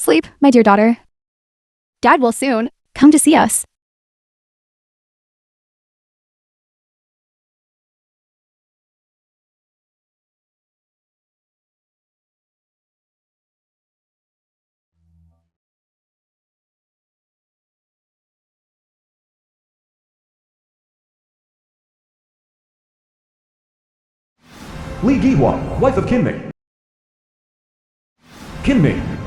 Sleep, my dear daughter. Dad will soon come to see us. Lee Gihwa, wife of Kinmei. Kinmei.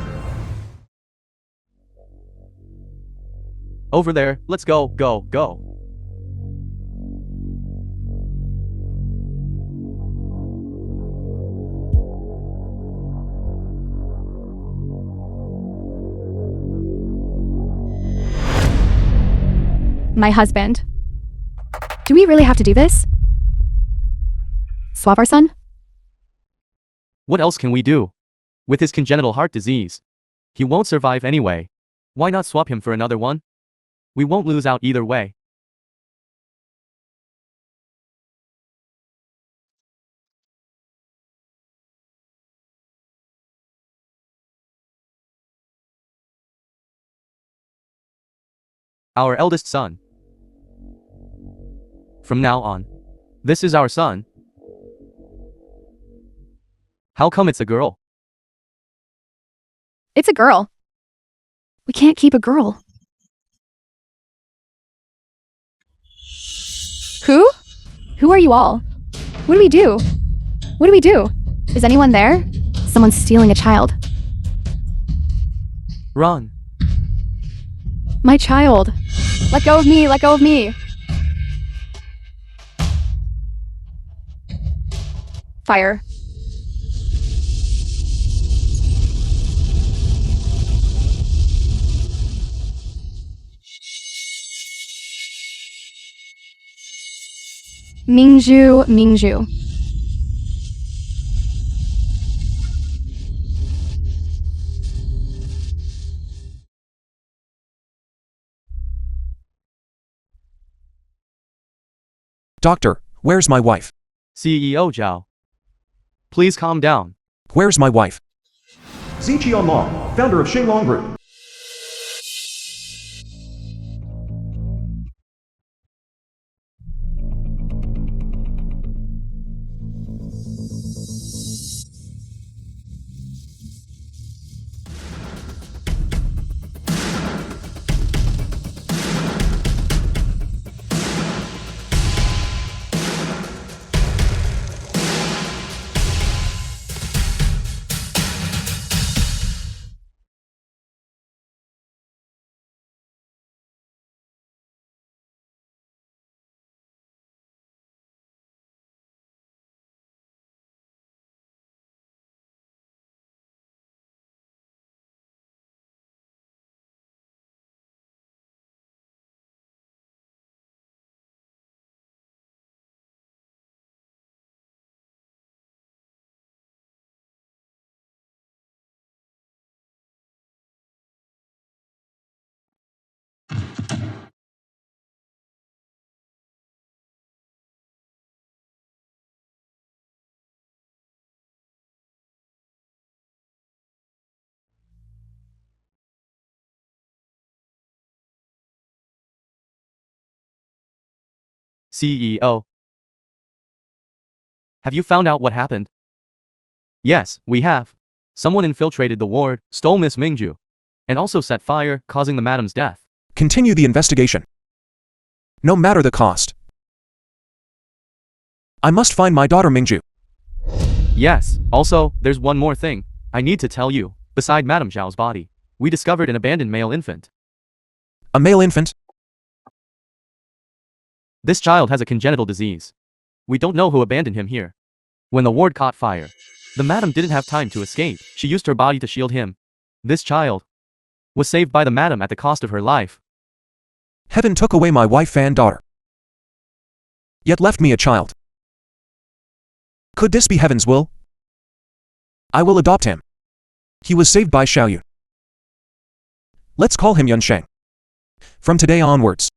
Over there, let's go, go, go. My husband. Do we really have to do this? Swap our son? What else can we do? With his congenital heart disease, he won't survive anyway. Why not swap him for another one? We won't lose out either way. Our eldest son. From now on, this is our son. How come it's a girl? It's a girl. We can't keep a girl. Who? Who are you all? What do we do? What do we do? Is anyone there? Someone's stealing a child. Run. My child. Let go of me, let go of me. Fire. Mingju, Mingju. Doctor, where's my wife? CEO Zhao. Please calm down. Where's my wife? Ziqian Long, founder of Xinglong Group. CEO. Have you found out what happened? Yes, we have. Someone infiltrated the ward, stole Miss Mingju, and also set fire, causing the madam's death. Continue the investigation. No matter the cost. I must find my daughter Mingju. Yes, also, there's one more thing I need to tell you. Beside Madame Zhao's body, we discovered an abandoned male infant. A male infant? This child has a congenital disease. We don't know who abandoned him here. When the ward caught fire, the madam didn't have time to escape. She used her body to shield him. This child was saved by the madam at the cost of her life. Heaven took away my wife and daughter, yet left me a child. Could this be heaven's will? I will adopt him. He was saved by Xiaoyu. Let's call him Yansen. From today onwards,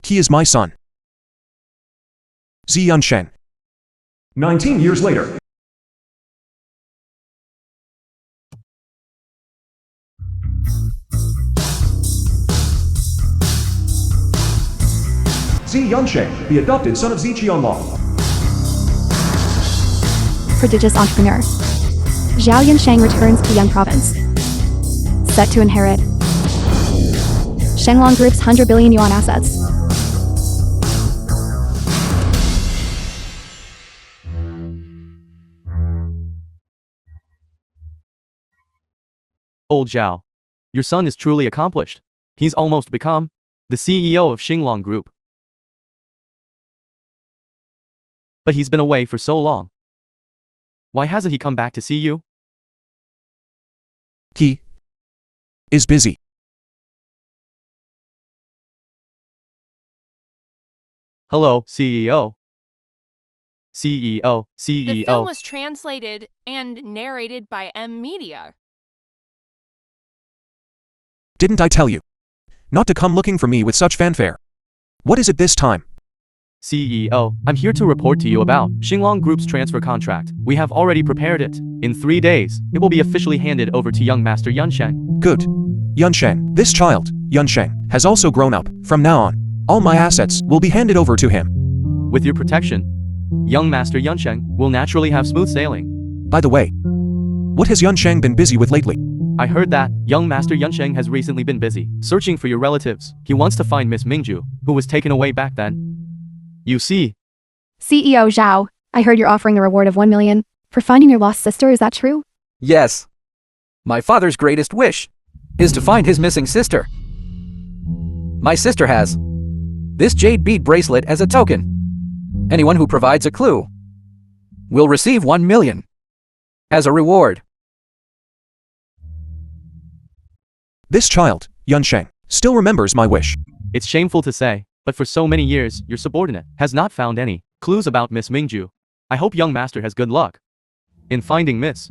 he is my son. Zi Yansen. 19 years later. Z Yansheng, the adopted son of Ziqianlong. Prodigious entrepreneur. Zhao Yansheng returns to Yang Province. Set to inherit Shenglong Group's 100 billion yuan assets. Old Zhao. Your son is truly accomplished. He's almost become the CEO of Shenglong Group. But he's been away for so long. Why hasn't he come back to see you? He is busy. Hello, CEO. CEO. The film CEO. was translated and narrated by M Media. Didn't I tell you not to come looking for me with such fanfare? What is it this time? CEO, I'm here to report to you about Shenglong Group's transfer contract. We have already prepared it. In 3 days, it will be officially handed over to young Master Yansheng. Good. Yansheng, this child, Yansheng, has also grown up. From now on, all my assets will be handed over to him. With your protection, young Master Yansheng will naturally have smooth sailing. By the way, what has Yansheng been busy with lately? I heard that young Master Yansheng has recently been busy searching for your relatives. He wants to find Miss Mingju, who was taken away back then. You see, CEO Zhao, I heard you're offering a reward of 1 million for finding your lost sister, is that true? Yes. My father's greatest wish is to find his missing sister. My sister has this jade bead bracelet as a token. Anyone who provides a clue will receive 1 million as a reward. This child, Yansheng, still remembers my wish. it's shameful to say, but for so many years, your subordinate has not found any clues about Miss Mingju. I hope young Master has good luck in finding Miss.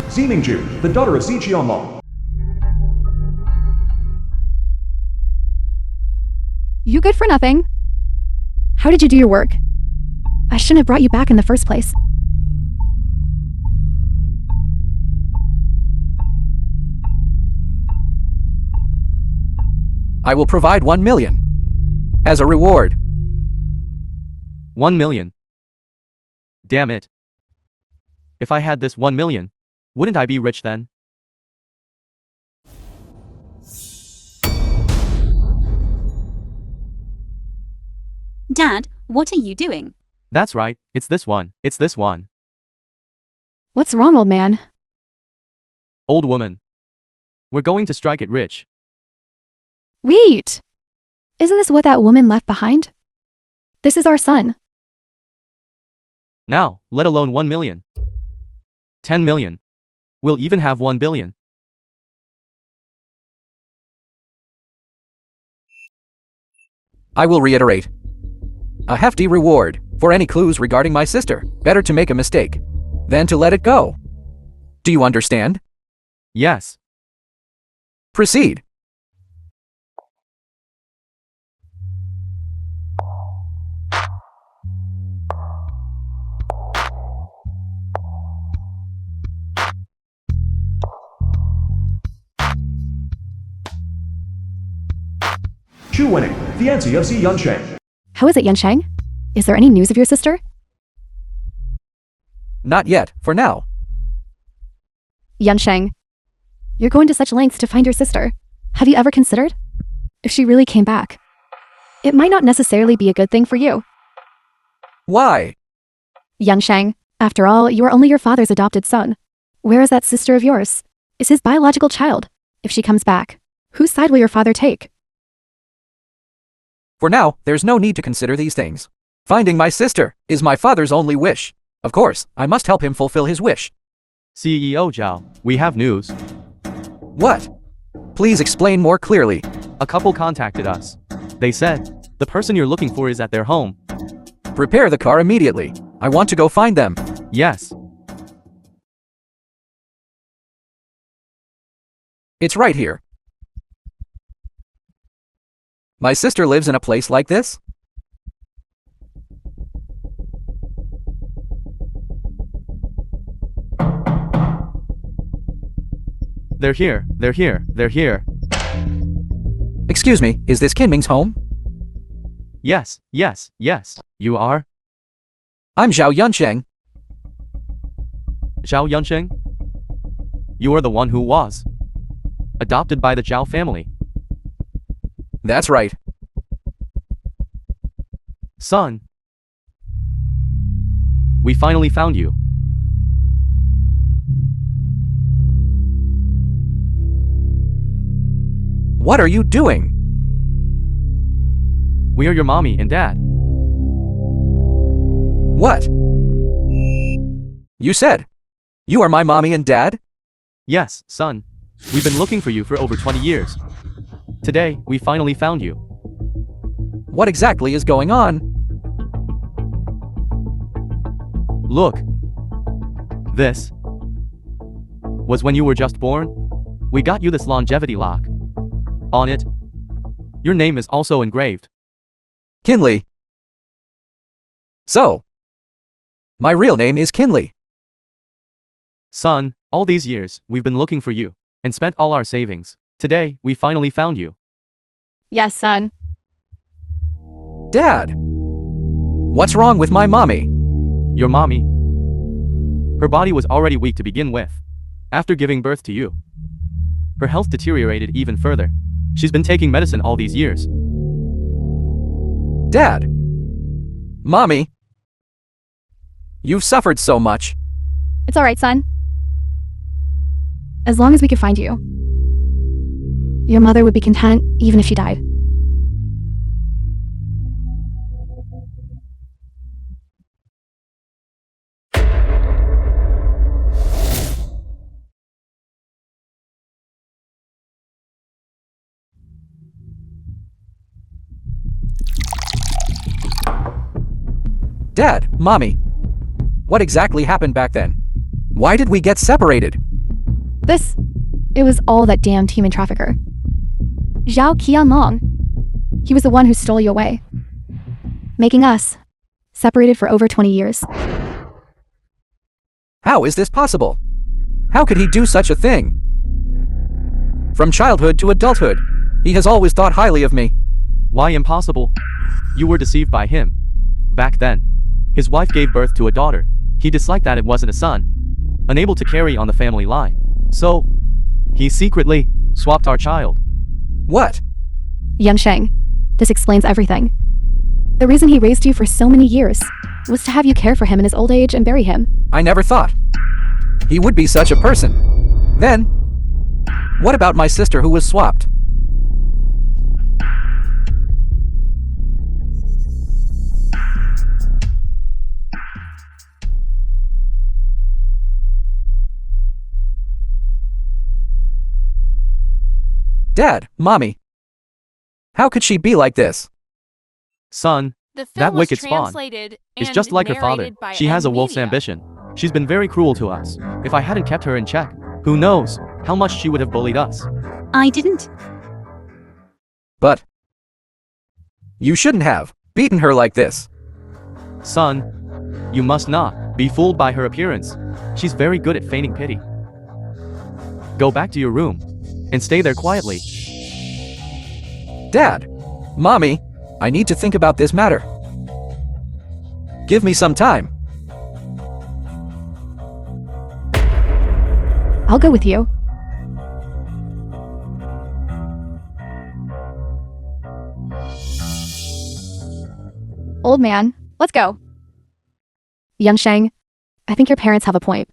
Z Mingju, the daughter of Ziqianlong. You good for nothing. How did you do your work? I shouldn't have brought you back in the first place. I will provide 1 million as a reward. 1 million. Damn it. If I had this 1 million, wouldn't I be rich then? Dad, what are you doing? That's right, it's this one. It's this one. What's wrong, old man? Old woman. We're going to strike it rich. Wait! Isn't this what that woman left behind? This is our son. Now, let alone 1 million. 10 million. We'll even have 1 billion. I will reiterate. A hefty reward for any clues regarding my sister. Better to make a mistake than to let it go. Do you understand? Yes. Proceed. Chu Wenning, fiancé of Z Yansheng. How is it, Yansheng? Is there any news of your sister? Not yet, for now. Yansheng, you're going to such lengths to find your sister. Have you ever considered? If she really came back, it might not necessarily be a good thing for you. Why? Yansheng, after all, you are only your father's adopted son. Where is that sister of yours? Is his biological child. If she comes back, whose side will your father take? For now, there's no need to consider these things. Finding my sister is my father's only wish. Of course, I must help him fulfill his wish. CEO Zhao, we have news. What? Please explain more clearly. A couple contacted us. They said, the person you're looking for is at their home. Prepare the car immediately. I want to go find them. Yes. It's right here. My sister lives in a place like this? They're here, they're here, they're here. Excuse me, is this Kinming's home? Yes, yes, yes. You are? I'm Zhao Yunsheng. Zhao Yunsheng? You are the one who was adopted by the Zhao family. That's right. Son. We finally found you. What are you doing? We are your mommy and dad. What? You said you are my mommy and dad? Yes, son. We've been looking for you for over 20 years. Today, we finally found you. What exactly is going on? Look. This was when you were just born. We got you this longevity lock. On it, your name is also engraved. Kinley. So, my real name is Kinley. Son, all these years, we've been looking for you and spent all our savings. Today, we finally found you. Yes, son. Dad. What's wrong with my mommy? Your mommy. Her body was already weak to begin with. After giving birth to you, her health deteriorated even further. She's been taking medicine all these years. Dad. Mommy. You've suffered so much. It's all right, son. As long as we could find you. Your mother would be content even if she died. Dad, Mommy. What exactly happened back then? Why did we get separated? It was all that damn human trafficker. Zhao Qianlong. He was the one who stole you away, making us separated for over 20 years. How is this possible? How could he do such a thing? From childhood to adulthood, he has always thought highly of me. Why impossible? You were deceived by him. Back then, his wife gave birth to a daughter. He disliked that it wasn't a son, unable to carry on the family line. So, he secretly swapped our child. What? Yansheng, this explains everything. The reason he raised you for so many years was to have you care for him in his old age and bury him. I never thought he would be such a person. Then, what about my sister who was swapped? Dad, Mommy. How could she be like this? Son, The film that was wicked spawn translated is and just like her father. narrated by She has a wolf's media. ambition. She's been very cruel to us. If I hadn't kept her in check, who knows how much she would have bullied us. I didn't. But you shouldn't have beaten her like this. Son, you must not be fooled by her appearance. She's very good at feigning pity. Go back to your room and stay there quietly. Dad, Mommy, I need to think about this matter. Give me some time. I'll go with you. Old man, let's go. Yansheng, I think your parents have a point.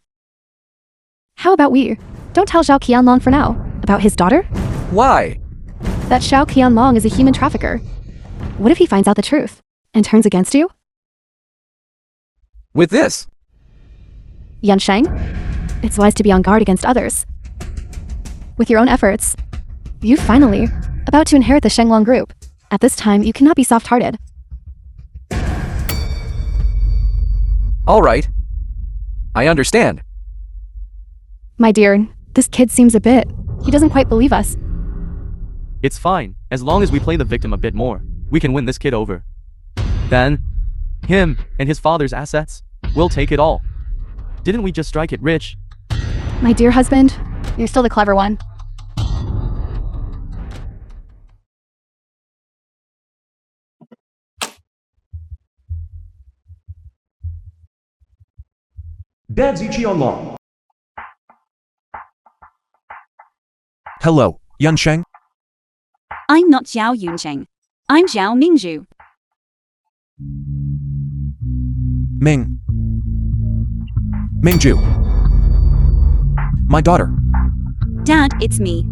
How about we don't tell Zhao Qianlong for now about his daughter? Why? That Zhao Qianlong is a human trafficker. What if he finds out the truth and turns against you? With this? Yansheng, it's wise to be on guard against others. With your own efforts, you finally about to inherit the Shenglong group. At this time, you cannot be soft-hearted. All right. I understand. My dear, this kid seems a bit He doesn't quite believe us. It's fine, as long as we play the victim a bit more. We can win this kid over. Then, him and his father's assets, we'll take it all. Didn't we just strike it rich? My dear husband, you're still the clever one. Dad Ziqian Long. Hello, Yansen. I'm not Zhao Yuncheng. I'm Zhao Mingzhu. Mingju. My daughter. Dad, it's me.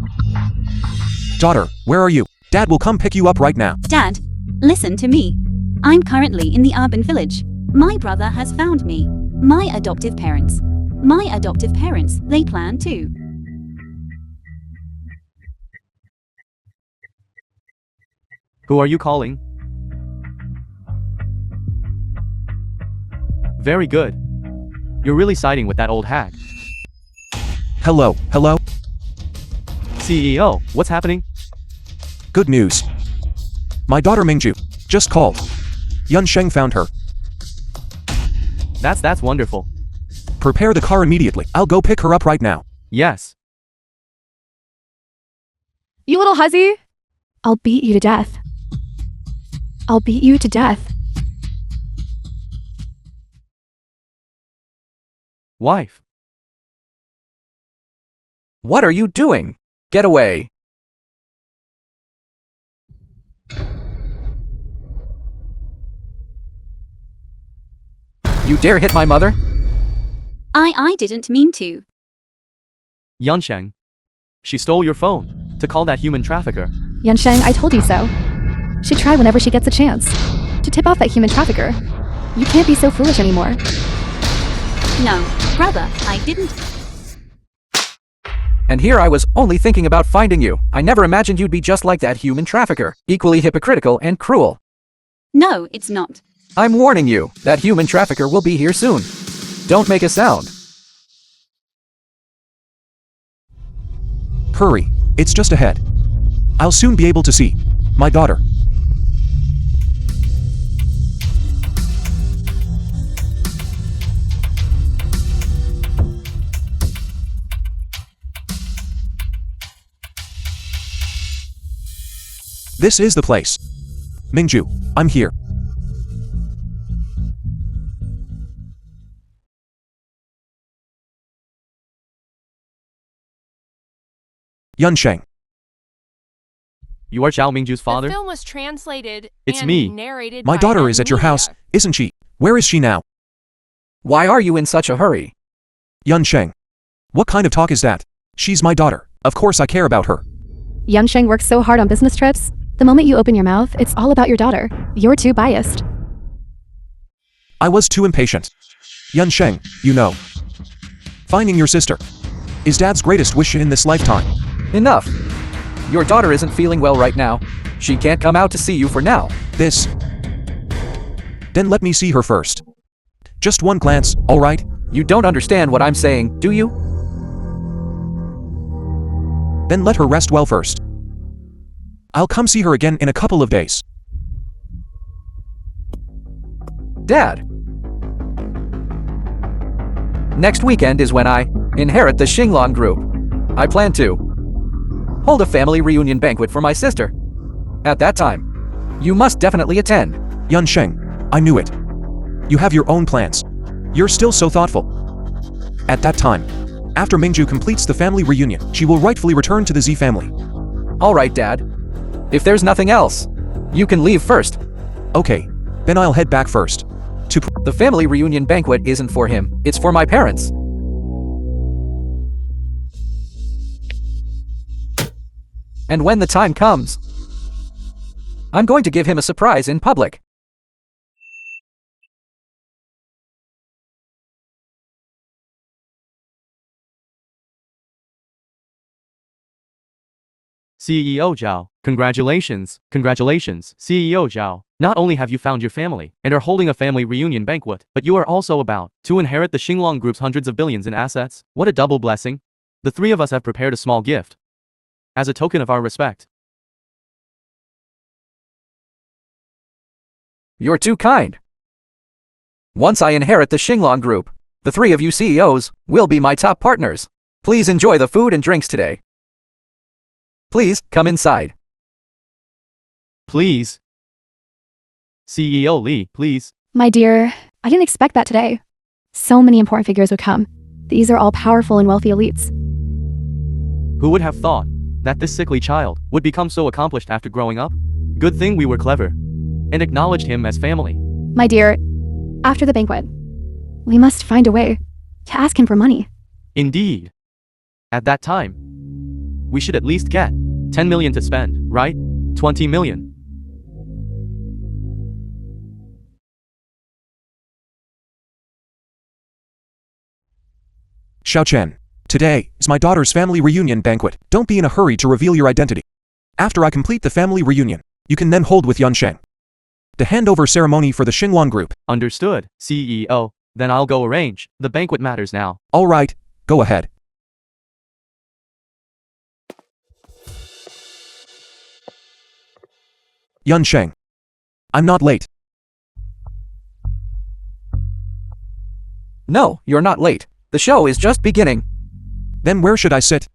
Daughter, where are you? Dad will come pick you up right now. Dad, listen to me. I'm currently in the urban village. My brother has found me. My adoptive parents. They plan to. Who are you calling? Very good. You're really siding with that old hag. Hello. CEO, what's happening? Good news. My daughter Mingju just called. Yansen found her. That's wonderful. Prepare the car immediately. I'll go pick her up right now. Yes. You little hussy! I'll beat you to death. Wife. What are you doing? Get away. You dare hit my mother? I didn't mean to. Yansheng. She stole your phone to call that human trafficker. Yansheng, I told you so. She'd try whenever she gets a chance to tip off that human trafficker. You can't be so foolish anymore. No, brother, I didn't. And here I was only thinking about finding you. I never imagined you'd be just like that human trafficker, equally hypocritical and cruel. No, it's not. I'm warning you, that human trafficker will be here soon. Don't make a sound. Hurry, it's just ahead. I'll soon be able to see my daughter. This is the place. Mingju, I'm here. Yansheng. You are Zhao Mingju's father? The film was translated It's and me. narrated My by daughter is at your house, Media. isn't she? Where is she now? Why are you in such a hurry? Yansheng. What kind of talk is that? She's my daughter. Of course I care about her. Yansheng works so hard on business trips. The moment you open your mouth, it's all about your daughter. You're too biased. I was too impatient. Yansheng, you know. Finding your sister is Dad's greatest wish in this lifetime. Enough. Your daughter isn't feeling well right now. She can't come out to see you for now. This. Then let me see her first. Just one glance, alright? You don't understand what I'm saying, do you? Then let her rest well first. I'll come see her again in a couple of days. Dad. Next weekend is when I inherit the Xinglong group. I plan to hold a family reunion banquet for my sister. At that time, you must definitely attend. Yansheng, I knew it. You have your own plans. You're still so thoughtful. At that time, after Mingju completes the family reunion, she will rightfully return to the Z family. All right, Dad. If there's nothing else, you can leave first. Okay, then I'll head back first. The family reunion banquet isn't for him, it's for my parents. And when the time comes, I'm going to give him a surprise in public. CEO Zhao, congratulations, CEO Zhao. Not only have you found your family and are holding a family reunion banquet, but you are also about to inherit the Xinglong Group's hundreds of billions in assets. What a double blessing. The three of us have prepared a small gift as a token of our respect. You're too kind. Once I inherit the Xinglong Group, the three of you CEOs will be my top partners. Please enjoy the food and drinks today. Please, come inside. Please. CEO Lee, please. My dear, I didn't expect that today. So many important figures would come. These are all powerful and wealthy elites. Who would have thought that this sickly child would become so accomplished after growing up? Good thing we were clever and acknowledged him as family. My dear, after the banquet, we must find a way to ask him for money. Indeed. At that time, we should at least get 10 million to spend, right? 20 million. Xiao Chen. Today is my daughter's family reunion banquet. Don't be in a hurry to reveal your identity. After I complete the family reunion, you can then hold with Yansen. The handover ceremony for the Xinglong Group. Understood, CEO. Then I'll go arrange the banquet matters now. All right, go ahead. Yansheng. I'm not late. No, you're not late. The show is just beginning. Then where should I sit?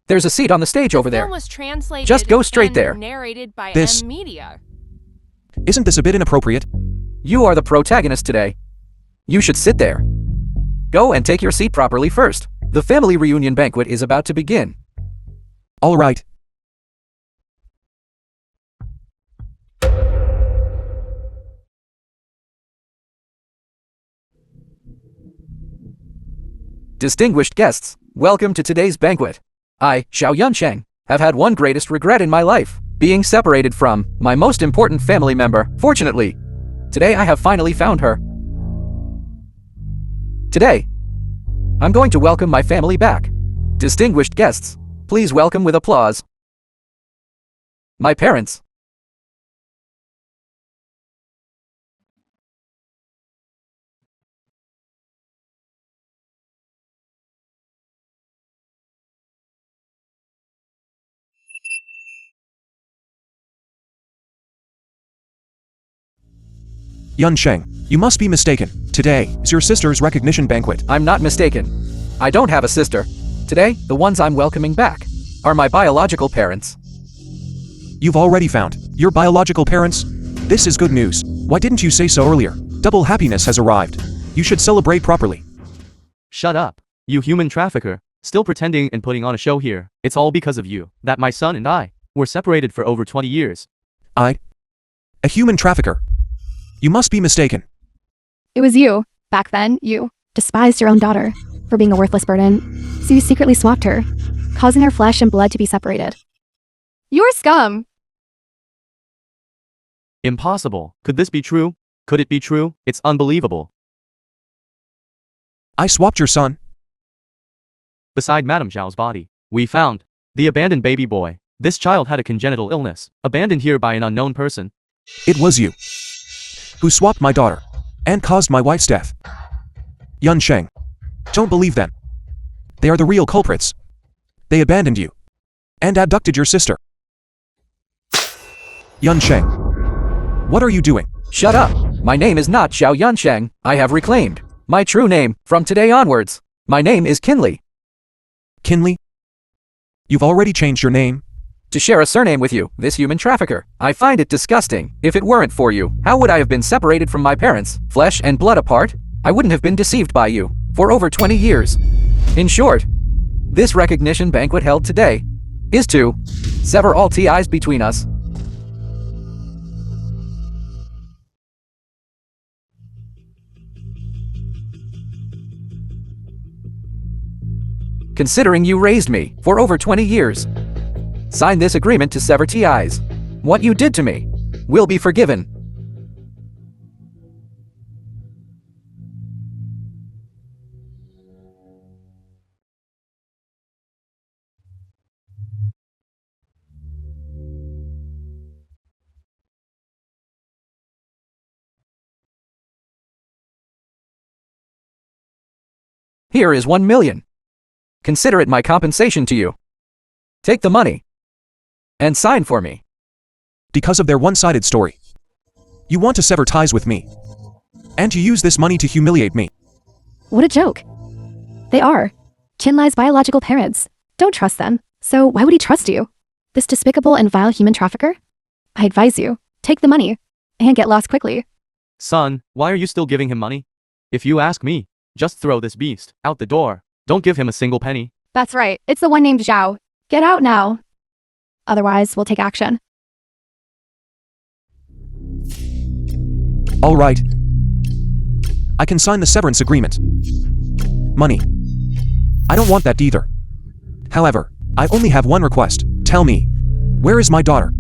There's a seat on the stage over The there. film was translated Just go straight and there. narrated by This- M Media. Isn't this a bit inappropriate? You are the protagonist today. You should sit there. Go and take your seat properly first. The family reunion banquet is about to begin. All right. Distinguished guests, welcome to today's banquet. I, Xiao Yansheng, have had one greatest regret in my life, being separated from my most important family member. Fortunately, today I have finally found her. Today, I'm going to welcome my family back. Distinguished guests, please welcome with applause my parents. Yansheng, you must be mistaken. Today is your sister's recognition banquet. I'm not mistaken. I don't have a sister. Today, the ones I'm welcoming back are my biological parents. You've already found your biological parents? This is good news. Why didn't you say so earlier? Double happiness has arrived. You should celebrate properly. Shut up, you human trafficker. Still pretending and putting on a show here. It's all because of you that my son and I were separated for over 20 years. A human trafficker. You must be mistaken. It was you. Back then, you despised your own daughter for being a worthless burden, so you secretly swapped her, causing her flesh and blood to be separated. You're scum! Impossible. Could this be true? Could it be true? It's unbelievable. I swapped your son. Beside Madame Zhao's body, we found the abandoned baby boy. This child had a congenital illness, abandoned here by an unknown person. It was you who swapped my daughter and caused my wife's death. Yansheng. Don't believe them. They are the real culprits. They abandoned you and abducted your sister. Yansheng. What are you doing? Shut up! My name is not Xiao Yansheng. I have reclaimed my true name from today onwards. My name is Kinley. Kinley? You've already changed your name? To share a surname with you, this human trafficker. I find it disgusting. If it weren't for you, how would I have been separated from my parents, flesh and blood apart? I wouldn't have been deceived by you for over 20 years. In short, this recognition banquet held today is to sever all ties between us. Considering you raised me for over 20 years, sign this agreement to sever ties. What you did to me will be forgiven. Here is 1 million. Consider it my compensation to you. Take the money. And sign for me. Because of their one-sided story. You want to sever ties with me. And to use this money to humiliate me. What a joke. They are. Chinlai's biological parents. Don't trust them. So why would he trust you? This despicable and vile human trafficker? I advise you, take the money. And get lost quickly. Son, why are you still giving him money? If you ask me, just throw this beast out the door. Don't give him a single penny. That's right. It's the one named Zhao. Get out now. Otherwise, we'll take action. All right. I can sign the severance agreement. Money. I don't want that either. However, I only have one request. Tell me, where is my daughter?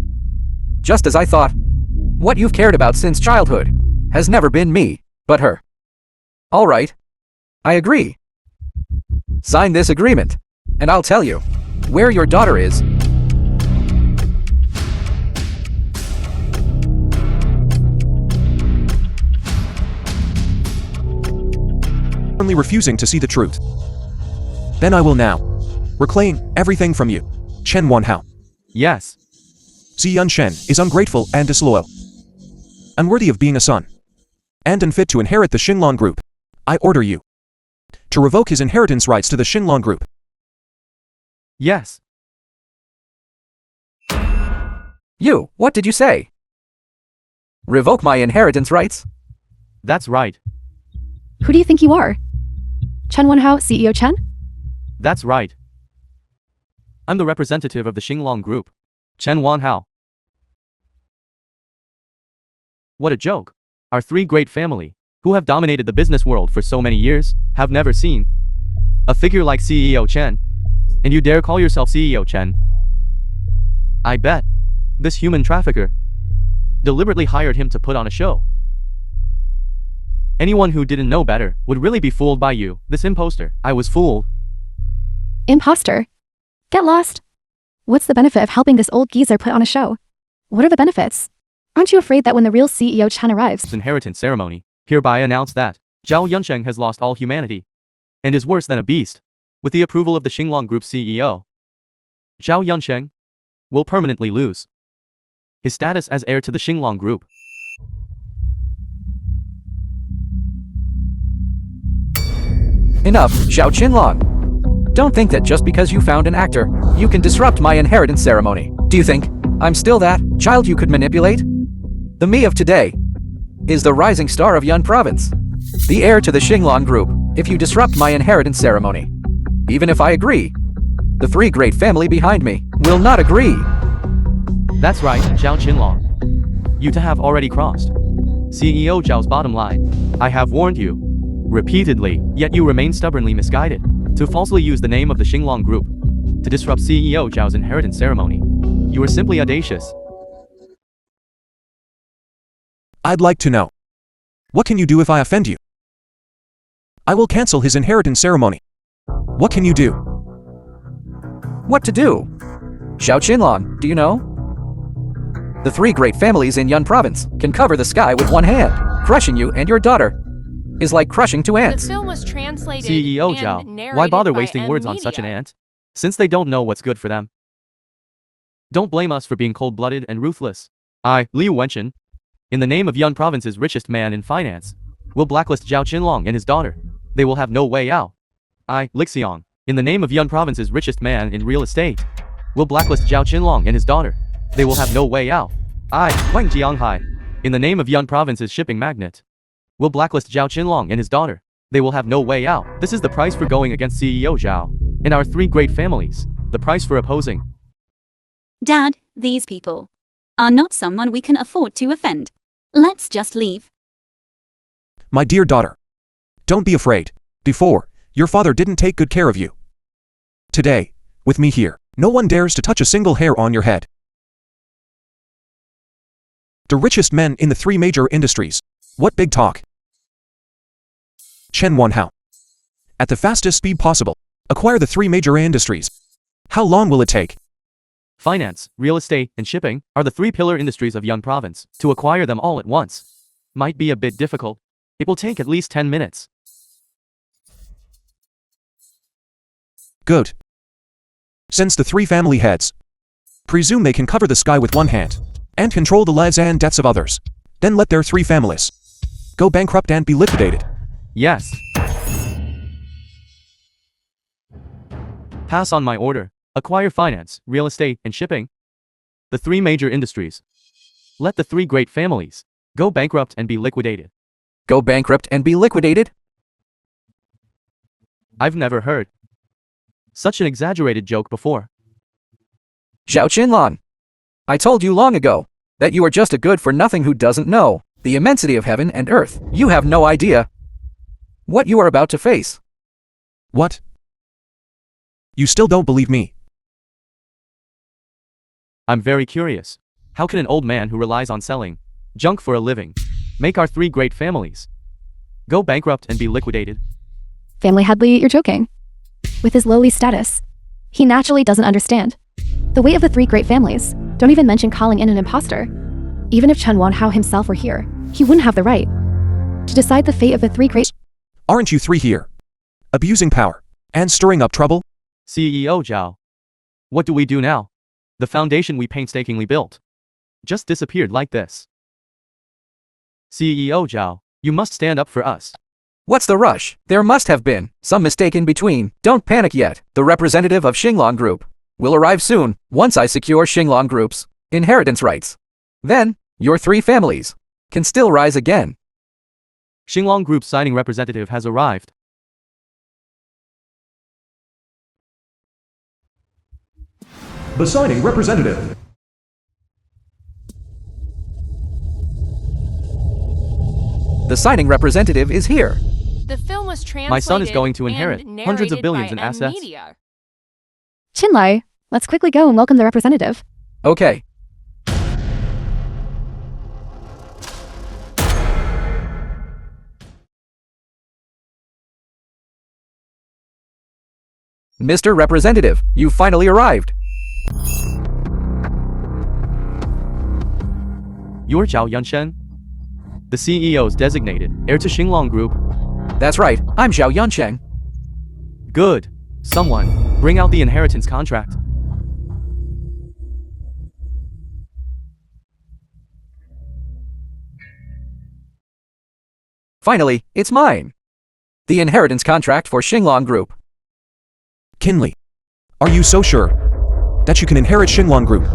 Just as I thought. What you've cared about since childhood has never been me, but her. All right. I agree. Sign this agreement, and I'll tell you where your daughter is. Only refusing to see the truth. Then I will now reclaim everything from you. Chen Wanhao. Yes. Xi Yunshen is ungrateful and disloyal. Unworthy of being a son. And unfit to inherit the Xinglong group. I order you to revoke his inheritance rights to the Xinglong group. Yes. You, what did you say? Revoke my inheritance rights? That's right. Who do you think you are? Chen Wenhao, CEO Chen? That's right. I'm the representative of the Xinglong group. Chen Wanhao. What a joke. Our three great family, who have dominated the business world for so many years, have never seen a figure like CEO Chen. And you dare call yourself CEO Chen? I bet this human trafficker deliberately hired him to put on a show. Anyone who didn't know better would really be fooled by you, this imposter. I was fooled. Imposter? Get lost. What's the benefit of helping this old geezer put on a show? What are the benefits? Aren't you afraid that when the real CEO Chen arrives, Inheritance ceremony hereby announce that Zhao Yunsheng has lost all humanity and is worse than a beast. With the approval of the Xinglong Group's CEO, Zhao Yunsheng will permanently lose his status as heir to the Xinglong Group. Enough, Zhao Qinlong. Don't think that just because you found an actor, you can disrupt my inheritance ceremony. Do you think I'm still that child you could manipulate? The me of today is the rising star of Yun Province, the heir to the Xinglong Group. If you disrupt my inheritance ceremony, even if I agree, the three great family behind me will not agree. That's right, Zhao Qinlong. You to have already crossed CEO Zhao's bottom line. I have warned you repeatedly, yet you remain stubbornly misguided to falsely use the name of the Xinglong Group to disrupt CEO Zhao's inheritance ceremony. You are simply audacious. I'd like to know. What can you do if I offend you? I will cancel his inheritance ceremony. What can you do? What to do? Zhao Qinlong, do you know? The three great families in Yun Province can cover the sky with one hand. Crushing you and your daughter is like crushing two The ants. film was translated CEO and Zhao, narrated why bother by wasting M words on such an Media. ant? Since they don't know what's good for them. Don't blame us for being cold-blooded and ruthless. I, Liu Wenchen, in the name of Yun Province's richest man in finance, will blacklist Zhao Qinlong and his daughter. They will have no way out. I, Lixiong, in the name of Yun Province's richest man in real estate, will blacklist Zhao Qinlong and his daughter. They will have no way out. I, Wang Jianghai, in the name of Yun Province's shipping magnate, will blacklist Zhao Qinlong and his daughter. They will have no way out. This is the price for going against CEO Zhao and our three great families. The price for opposing. Dad, these people are not someone we can afford to offend. Let's just leave. My dear daughter. Don't be afraid. Before, your father didn't take good care of you. Today, with me here, no one dares to touch a single hair on your head. The richest men in the three major industries. What big talk. Chen Wanhao. At the fastest speed possible, acquire the three major industries. How long will it take? Finance, real estate, and shipping are the three pillar industries of Yun Province. To acquire them all at once might be a bit difficult. It will take at least 10 minutes. Good. Since the three family heads presume they can cover the sky with one hand and control the lives and deaths of others, then let their three families go bankrupt and be liquidated. Yes. Pass on my order. Acquire finance, real estate, and shipping. The three major industries. Let the three great families go bankrupt and be liquidated. Go bankrupt and be liquidated? I've never heard such an exaggerated joke before. Zhao Qinlan, I told you long ago that you are just a good-for-nothing who doesn't know the immensity of heaven and earth. You have no idea what you are about to face. What? You still don't believe me? I'm very curious. How can an old man who relies on selling junk for a living make our three great families go bankrupt and be liquidated? Family Hadley, you're joking. With his lowly status, he naturally doesn't understand the weight of the three great families. Don't even mention calling in an imposter. Even if Chen Wanhao himself were here, he wouldn't have the right to decide the fate of the three great. Aren't you three here abusing power and stirring up trouble? CEO Zhao, what do we do now? The foundation we painstakingly built just disappeared like this. CEO Zhao, you must stand up for us. What's the rush? There must have been some mistake in between. Don't panic yet. The representative of Xinglong Group will arrive soon once I secure Xinglong Group's inheritance rights. Then, your three families can still rise again. Xinglong Group's signing representative has arrived. The signing representative. The signing representative is here. The film was translated. My son is going to inherit and hundreds of narrated billions by in M assets. Media. Qinlai, let's quickly go and welcome the representative. Okay. Mr. Representative, you finally arrived. You're Zhao Yansen, the CEO's designated heir to Xinglong Group. That's right, I'm Zhao Yancheng. Good. Someone, bring out the inheritance contract. Finally, it's mine. The inheritance contract for Xinglong Group. Kinley, are you so sure that you can inherit Xinglong Group?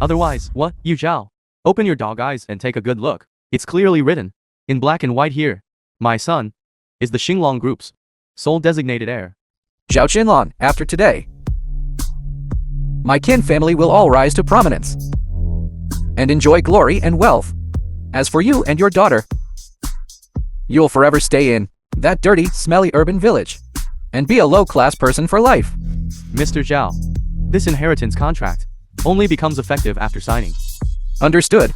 Otherwise, what? You Zhao. Open your dog eyes and take a good look. It's clearly written, in black and white here. My son is the Xinglong Group's sole designated heir. Zhao Qinlan, after today, my kin family will all rise to prominence and enjoy glory and wealth. As for you and your daughter, you'll forever stay in that dirty, smelly urban village and be a low-class person for life. Mr. Zhao, this inheritance contract only becomes effective after signing. Understood.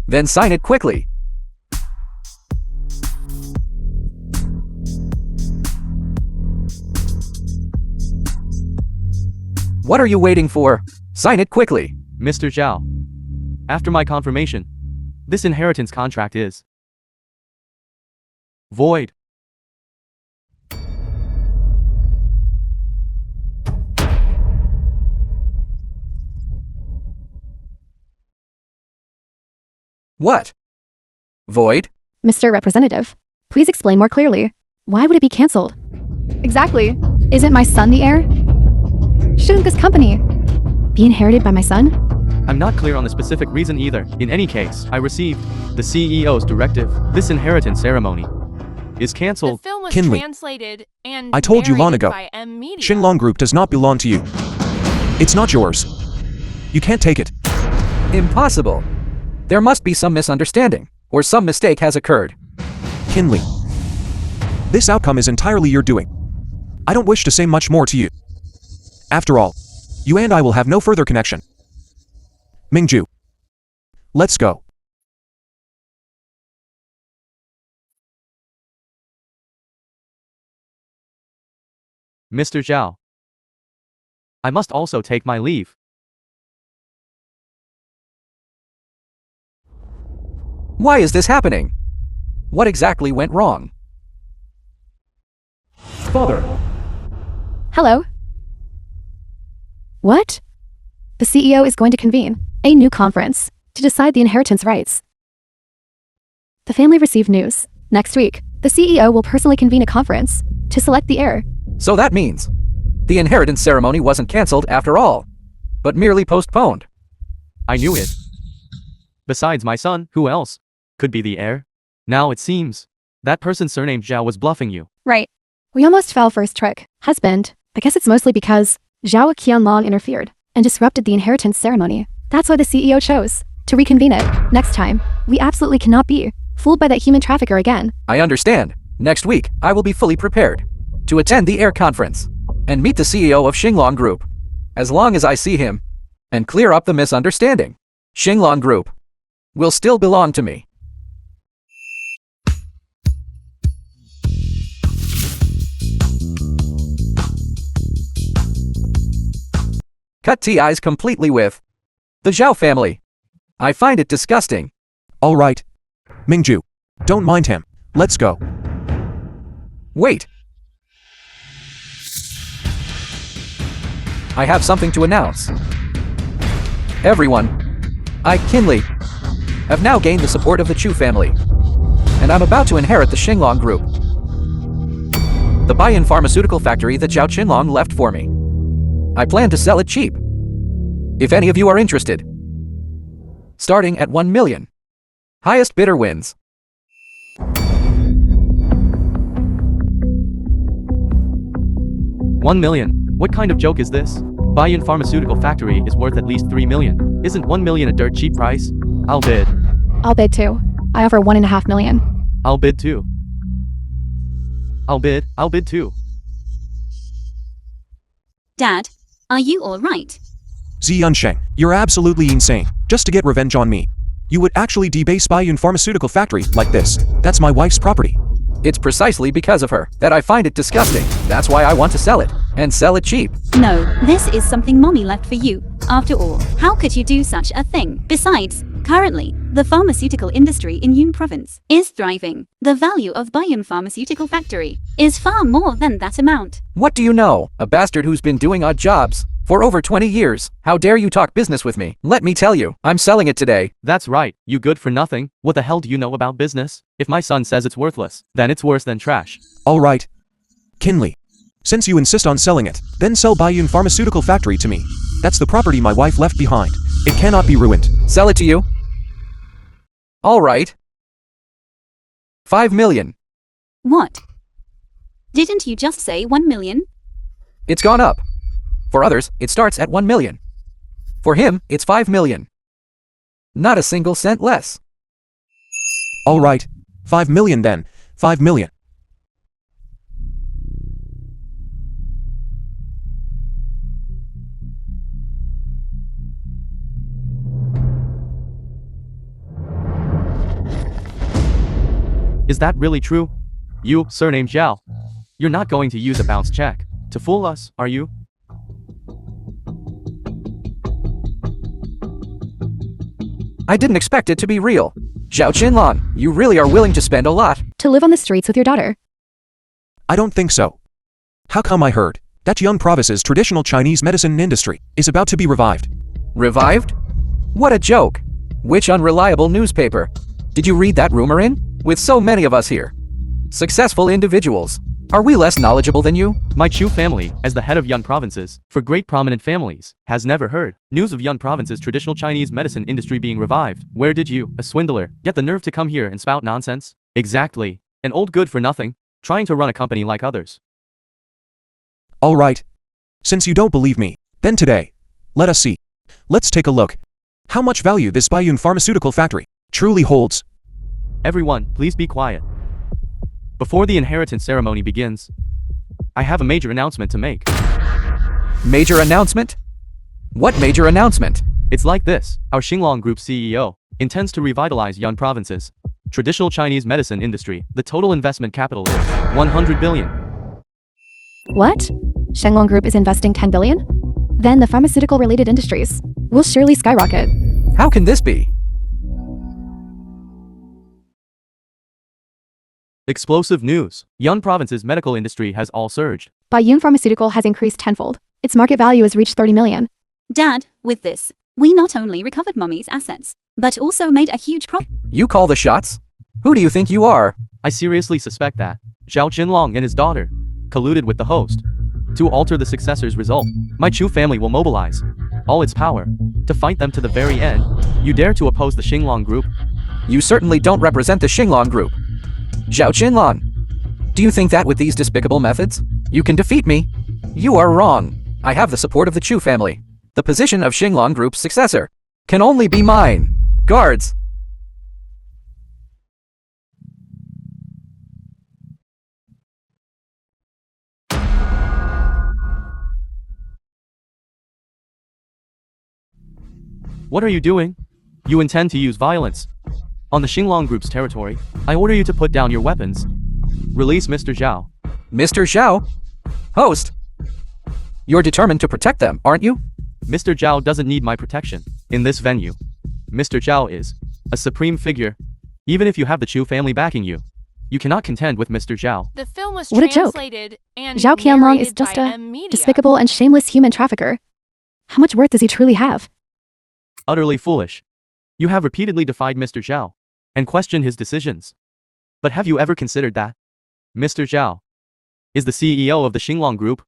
Then sign it quickly. What are you waiting for? Sign it quickly. Mr. Zhao, after my confirmation, this inheritance contract is void. What? Void? Mr. Representative, please explain more clearly. Why would it be cancelled? Exactly. Isn't my son the heir? Shouldn't this company be inherited by my son? I'm not clear on the specific reason either. In any case, I received the CEO's directive. This inheritance ceremony is The cancelled. film was Kinley, translated and I told you long narrated ago, by M Media. Xinglong Group does not belong to you. It's not yours. You can't take it. Impossible. There must be some misunderstanding, or some mistake has occurred. Kinley, this outcome is entirely your doing. I don't wish to say much more to you. After all, you and I will have no further connection. Mingju, let's go. Mr. Zhao, I must also take my leave. Why is this happening? What exactly went wrong? Father. Hello? What? The CEO is going to convene a new conference to decide the inheritance rights. The family received news. Next week, the CEO will personally convene a conference to select the heir. So that means the inheritance ceremony wasn't cancelled after all, but merely postponed. I knew it. Besides my son, who else could be the heir? Now it seems that person surnamed Zhao was bluffing you. Right. We almost fell for his trick. Husband, I guess it's mostly because Zhao Qianlong interfered and disrupted the inheritance ceremony. That's why the CEO chose to reconvene it. Next time, we absolutely cannot be fooled by that human trafficker again. I understand. Next week, I will be fully prepared to attend the heir conference and meet the CEO of Xinglong Group. As long as I see him and clear up the misunderstanding, Xinglong Group will still belong to me. Cut ties completely with the Zhao family. I find it disgusting. All right. Mingju, don't mind him. Let's go. Wait. I have something to announce. Everyone, I, Kinley, have now gained the support of the Chu family, and I'm about to inherit the Xinglong Group. The buy-in pharmaceutical factory that Zhao Qinlong left for me. I plan to sell it cheap. If any of you are interested. Starting at 1 million. Highest bidder wins. $1 million. What kind of joke is this? Buy-in pharmaceutical factory is worth at least 3 million. Isn't 1 million a dirt cheap price? I'll bid. I'll bid too. I offer 1.5 million. I'll bid too. I'll bid too. Dad, are you all right? Ziyunsheng, you're absolutely insane. Just to get revenge on me. You would actually debase Baiyun Pharmaceutical Factory like this. That's my wife's property. It's precisely because of her that I find it disgusting. That's why I want to sell it, and sell it cheap. No, this is something Mommy left for you. After all, how could you do such a thing? Besides, currently, the pharmaceutical industry in Yun Province is thriving. The value of Baiyun Pharmaceutical Factory is far more than that amount. What do you know? A bastard who's been doing odd jobs for over 20 years. How dare you talk business with me? Let me tell you, I'm selling it today. That's right, you good for nothing. What the hell do you know about business? If my son says it's worthless, then it's worse than trash. All right. Kinley, since you insist on selling it, then sell Baiyun Pharmaceutical Factory to me. That's the property my wife left behind. It cannot be ruined. Sell it to you? All right. 5 million. What? Didn't you just say 1 million? It's gone up. For others, it starts at 1 million. For him, it's 5 million. Not a single cent less. All right. 5 million then. 5 million. Is that really true? You, surname Zhao. You're not going to use a bounce check to fool us, are you? I didn't expect it to be real. Zhao Qinlan, you really are willing to spend a lot. To live on the streets with your daughter. I don't think so. How come I heard that Yun Province's traditional Chinese medicine industry is about to be revived? Revived? What a joke. Which unreliable newspaper did you read that rumor in? With so many of us here, successful individuals, are we less knowledgeable than you? My Chu family, as the head of Yun Provinces, for great prominent families, has never heard news of Yun Province's traditional Chinese medicine industry being revived. Where did you, a swindler, get the nerve to come here and spout nonsense? Exactly. An old good for nothing, trying to run a company like others. All right. Since you don't believe me, then today, let us see. Let's take a look. How much value this Baiyun Pharmaceutical Factory truly holds. Everyone, please be quiet. Before the inheritance ceremony begins, I have a major announcement to make. Major announcement? What major announcement? It's like this. Our Xinglong Group CEO intends to revitalize Yun Province's traditional Chinese medicine industry. The total investment capital is 100 billion. What? Shenglong Group is investing 10 billion? Then the pharmaceutical-related industries will surely skyrocket. How can this be? Explosive news. Yun Province's medical industry has all surged. Baiyun Pharmaceutical has increased tenfold. Its market value has reached 30 million. Dad, with this, we not only recovered Mommy's assets, but also made a huge profit. You call the shots? Who do you think you are? I seriously suspect that Zhao Qinlong and his daughter colluded with the host to alter the successor's result. My Chu family will mobilize all its power to fight them to the very end. You dare to oppose the Xinglong group? You certainly don't represent the Xinglong group. Zhao Qinlong. Do you think that with these despicable methods, you can defeat me? You are wrong. I have the support of the Chu family. The position of Xinglong group's successor can only be mine. Guards! What are you doing? You intend to use violence on the Xinglong group's territory. I order you to put down your weapons. Release Mr. Zhao. Mr. Zhao? Host? You're determined to protect them, aren't you? Mr. Zhao doesn't need my protection in this venue. Mr. Zhao is a supreme figure. Even if you have the Chu family backing you, you cannot contend with Mr. Zhao. The film was What a joke. translated and Zhao Qianlong is narrated just by a M-Media. despicable and shameless human trafficker. How much worth does he truly have? Utterly foolish. You have repeatedly defied Mr. Zhao and questioned his decisions. But have you ever considered that Mr. Zhao is the CEO of the Xinglong group?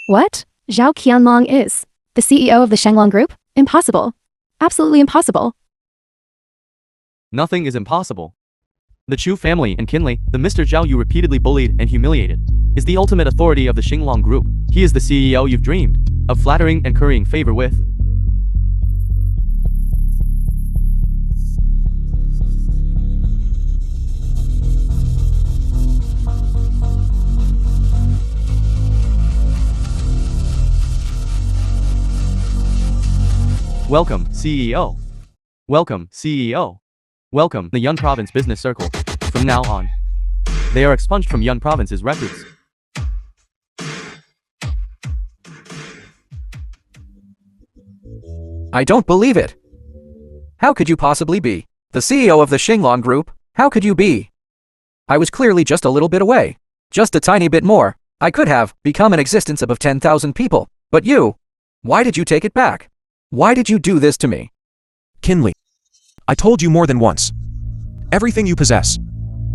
What? Zhao Qianlong is the CEO of the Shenglong group? Impossible. Absolutely impossible. Nothing is impossible. The Chu family and Qinli, the Mr. Zhao you repeatedly bullied and humiliated, is the ultimate authority of the Xinglong group. He is the CEO you've dreamed of flattering and currying favor with. Welcome, CEO. Welcome, CEO. Welcome, the Yun Province Business Circle. From now on, they are expunged from Yun Province's records. I don't believe it. How could you possibly be the CEO of the Xinglong group? How could you be? I was clearly just a little bit away. Just a tiny bit more. I could have become an existence above 10,000 people. But you, why did you take it back? Why did you do this to me? Qinli. I told you more than once. Everything you possess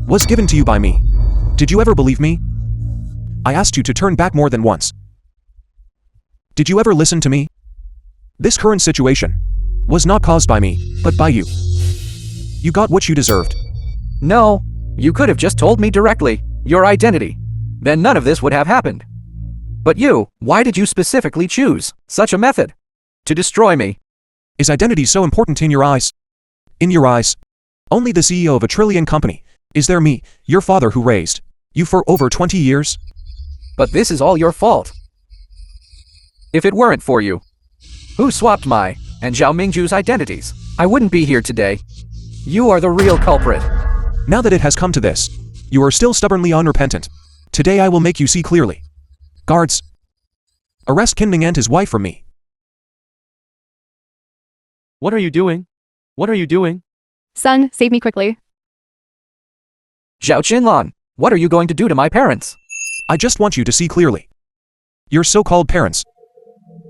was given to you by me. Did you ever believe me? I asked you to turn back more than once. Did you ever listen to me? This current situation was not caused by me, but by you. You got what you deserved. No, you could have just told me directly your identity. Then none of this would have happened. But you, why did you specifically choose such a method to destroy me? Is identity so important in your eyes? In your eyes, only the CEO of a trillion company is there me, your father who raised you for over 20 years? But this is all your fault. If it weren't for you, who swapped my and Zhao Mingju's identities, I wouldn't be here today. You are the real culprit. Now that it has come to this, you are still stubbornly unrepentant. Today I will make you see clearly. Guards, arrest Qinming and his wife from me. What are you doing? What are you doing? Son, save me quickly. Zhao Qinlan, what are you going to do to my parents? I just want you to see clearly. Your so-called parents.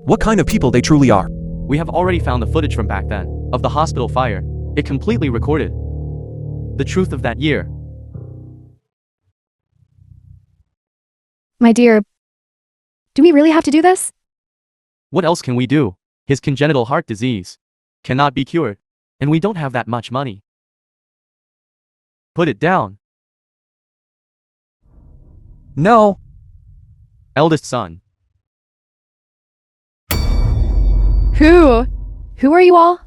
What kind of people they truly are. We have already found the footage from back then of the hospital fire. It completely recorded the truth of that year. My dear, do we really have to do this? What else can we do? His congenital heart disease cannot be cured, and we don't have that much money. Put it down. No. Eldest son. Who are you all?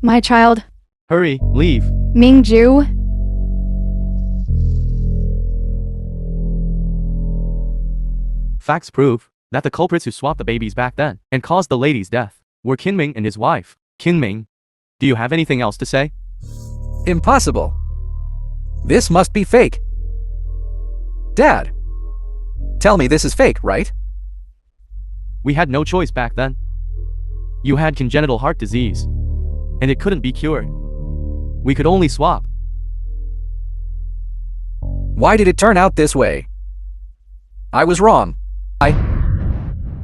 My child, Hurry, leave. Mingju. Facts prove that the culprits who swapped the babies back then and caused the lady's death were Qinming and his wife. Qinming, do you have anything else to say? Impossible. This must be fake. Dad, tell me this is fake, right? We had no choice back then. You had congenital heart disease, and it couldn't be cured. We could only swap. Why did it turn out this way? I was wrong.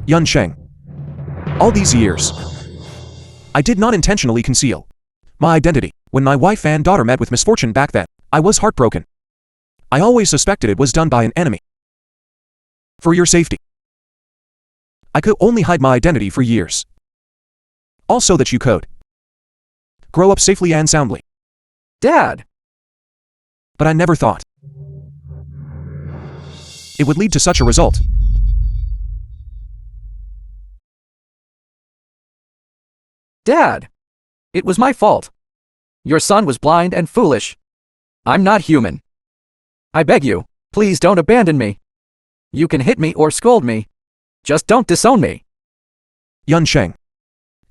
Yun Sheng. All these years, I did not intentionally conceal my identity. When my wife and daughter met with misfortune back then, I was heartbroken. I always suspected it was done by an enemy. For your safety, I could only hide my identity for years. Also that you could grow up safely and soundly. Dad! But I never thought it would lead to such a result. Dad! It was my fault. Your son was blind and foolish. I'm not human. I beg you, please don't abandon me. You can hit me or scold me. Just don't disown me. Yansen,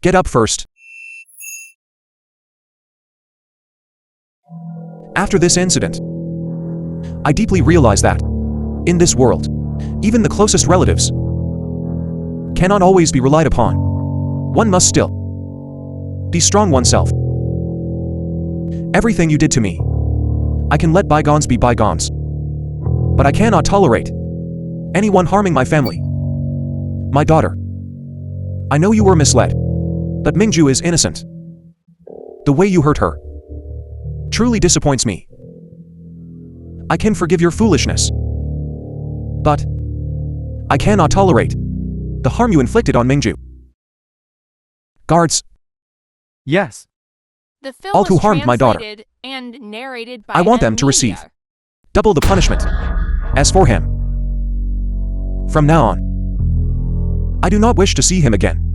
get up first. After this incident, I deeply realized that, in this world, even the closest relatives cannot always be relied upon. One must still be strong oneself. Everything you did to me, I can let bygones be bygones. But I cannot tolerate anyone harming my family. My daughter. I know you were misled, but Mingju is innocent. The way you hurt her truly disappoints me. I can forgive your foolishness, but I cannot tolerate the harm you inflicted on Mingju. Guards, Yes. The film all who was harmed my daughter, translated and narrated by I want them to receive media. double the punishment. As for him, from now on, I do not wish to see him again.